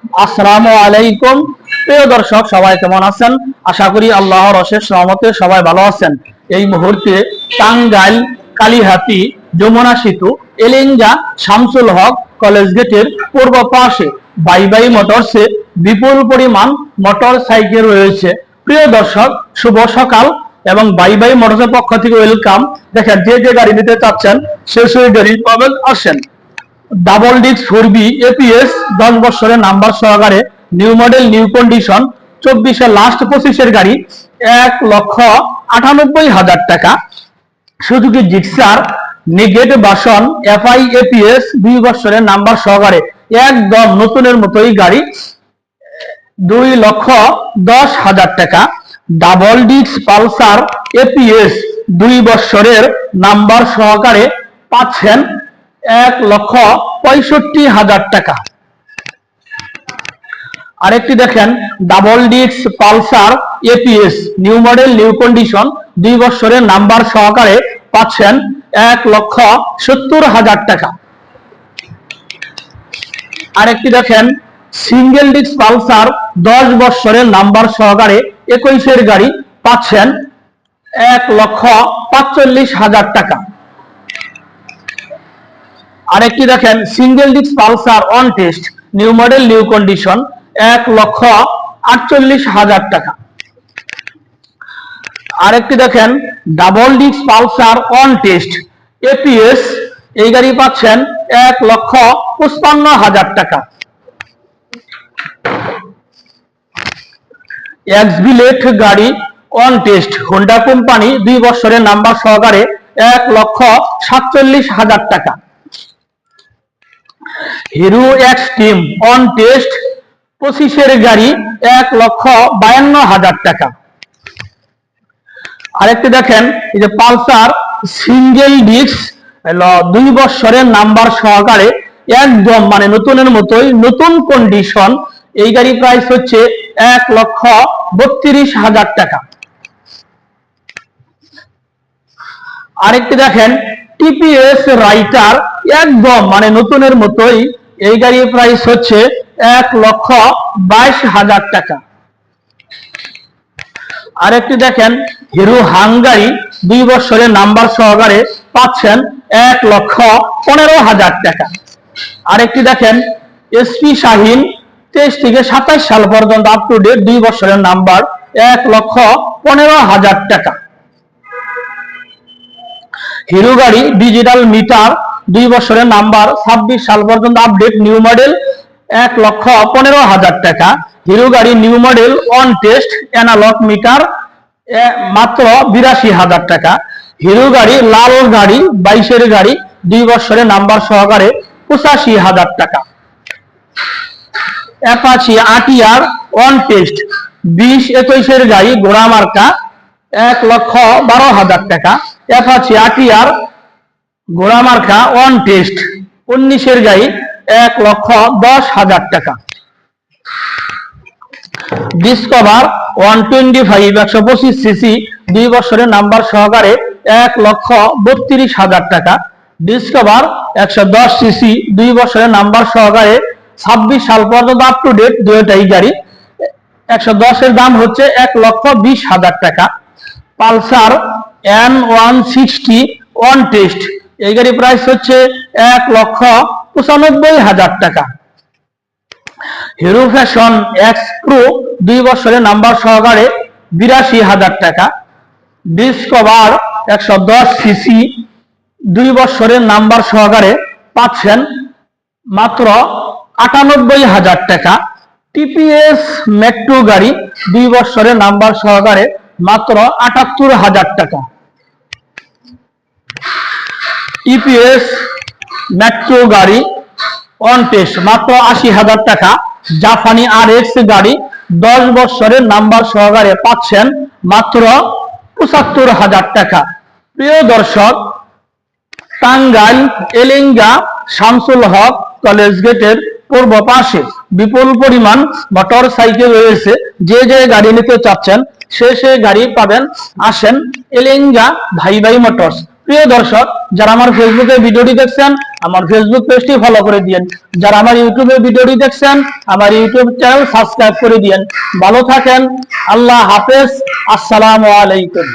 আসসালামু আলাইকুম। প্রিয় দর্শক, সবাই কেমন আছেন? আশা করি আল্লাহর অশেষ রহমতে সবাই ভালো আছেন। এই মুহূর্তে টাঙ্গাইল কালিহাতি যমুনা সেতু এলেঙ্গা শামসুল হক কলেজ গেটের পূর্ব পাশে বাই বাই মোটরসে বিপুল পরিমাণ মোটর সাইকেল রয়েছে। প্রিয় দর্শক, শুভ সকাল এবং বাই বাই মোটরসের পক্ষ থেকে ওয়েলকাম। দেখেন, যে যে গাড়ি নিতে চাচ্ছেন সে সেই গাড়ি পাবেন, আসেন। ডাবল ডিস্ক 4B এপিএস 10 বছরের নাম্বার সহকারে নিউ মডেল নিউ কন্ডিশন 24-এর লাস্ট 25-এর গাড়ি 1,98,000 টাকা। সুজুকি জিক্সার নেগেট বাসন এফআই এপিএস 2 বছরের নাম্বার সহকারে একদম নতুনের মতোই গাড়ি 2,10,000 টাকা। ডাবল ডিস্ক পালসার এপিএস 2 বছরের নাম্বার সহকারে পাচ্ছেন 1,65,000 টাকা। আরেকটি দেখেন, double disc Pulsar APS new model new condition 2 বছরের নাম্বার সহকারে পাচ্ছেন 1,70,000 টাকা। আরেকটি দেখেন, সিঙ্গেল ডিস্ক পালসার 10 বছরের নাম্বার সহকারে 21-এর গাড়ি পাচ্ছেন 1,45,000 টাকা। আরেকটি দেখেন, single disc Pulsar on test new model new condition 1,48,000 টাকা। আরেকটি দেখেন, double disc Pulsar on test APS, এই গাড়ি পাচ্ছেন 1,55,000 টাকা। এক্সবিলেট গাড়ি অন টেস্ট হোন্ডা কোম্পানি 2 বছরের নাম্বার সহকারে 1,47,000 টাকা। হিরো এক্সট্রিম অন টেস্ট 25-এর গাড়ি 1,52,000 টাকা। আরেকটি দেখেন, এই যে পালসার সিঙ্গেল ডিস্ক 2 বছরের নাম্বার সহকারে একদম মানে নতুনের মতোই নতুন কন্ডিশন, এই গাড়ি প্রাইস হচ্ছে 1,32,000 টাকা। আরেকটি দেখেন, টিপিএস রাইটার একদম মানে নতুনের মতোই, এই গাড়ির প্রাইস হচ্ছে 1,22,000 টাকা। আরেকটি দেখেন, হিরো হাঙ্গারি 2 বছরের নাম্বার সহকারে পাচ্ছেন 1,15,000 টাকা। আরেকটি দেখেন, এসপি শাহিন 23 থেকে 27 সাল পর্যন্ত আপ টু ডেট 2 বছরের নাম্বার 1,15,000 টাকা। হিরো গাড়ি ডিজিটাল মিটার 2 বছরের নাম্বার 26 সাল পর্যন্ত আপডেট নিউ মডেল 1,15,000 টাকা। হিরো গাড়ি new model on test analogue meter মাত্র 82,000 টাকা। হিরো গাড়ি লাল গাড়ি 22-এর গাড়ি 2 বছরের নাম্বার সহকারে 85,000 টাকা। অ্যাপাচি আটিয়ার অন টেস্ট 20-21-এর গাড়ি ঘোড়া মার্কা 1,12,000 টাকা। অ্যাপাচি আটিয়ার ঘোড়া মার্কা অন টেস্ট 19-এর গাড়ি 1,10,000 টাকা। ডিসকভার 125 125 সিসি 2 বছরের নাম্বার সহকারে 1,32,000 টাকা। ডিসকভার 110 সিসি 2 বছরের নাম্বার সহকারে 26 সাল পর্যন্ত আপ টু ডেট দুইটাই গাড়ি 110-এর দাম হচ্ছে 1,20,000 টাকা। পালসার N160 অন টেস্ট, এই গাড়ি প্রাইস হচ্ছে 1,95,000 টাকা। হিরো ফ্যাশন এক্স প্রো 2 বছরের নাম্বার সহকারে 82,000 টাকা। ডিসকভার 110 সিসি 2 বছরের নাম্বার সহকারে পাচ্ছেন মাত্র 98,000 টাকা। টিপিএস মেট্রো গাড়ি 2 বছরের নাম্বার সহকারে মাত্র 78,000 টাকা। টিপিএস মেট্রো গাড়ি অন টেস্ট মাত্র 80,000 টাকা। জাপানি RX গাড়ি 10 বছরের নাম্বার সহকারে পাচ্ছেন মাত্র 75,000 টাকা। প্রিয় দর্শক, টাঙ্গাইল এলেঙ্গা শামসুল হক কলেজ গেটের পূর্ব পাশে বিপুল পরিমাণ মোটর সাইকেল রয়েছে। যে যে গাড়ি নিতে চাচ্ছেন সে গাড়ি পাবেন, আসেন এলেঙ্গা ভাই ভাই মোটরস। প্রিয় দর্শক, যারা আমার ফেসবুকে ভিডিওটি দেখছেন আমার ফেসবুক পেজটি ফলো করে দিয়েন, যারা আমার ইউটিউবে ভিডিওটি দেখছেন আমার ইউটিউব চ্যানেল সাবস্ক্রাইব করে দিয়েন। ভালো থাকেন, আল্লাহ হাফেজ, আসসালামু আলাইকুম।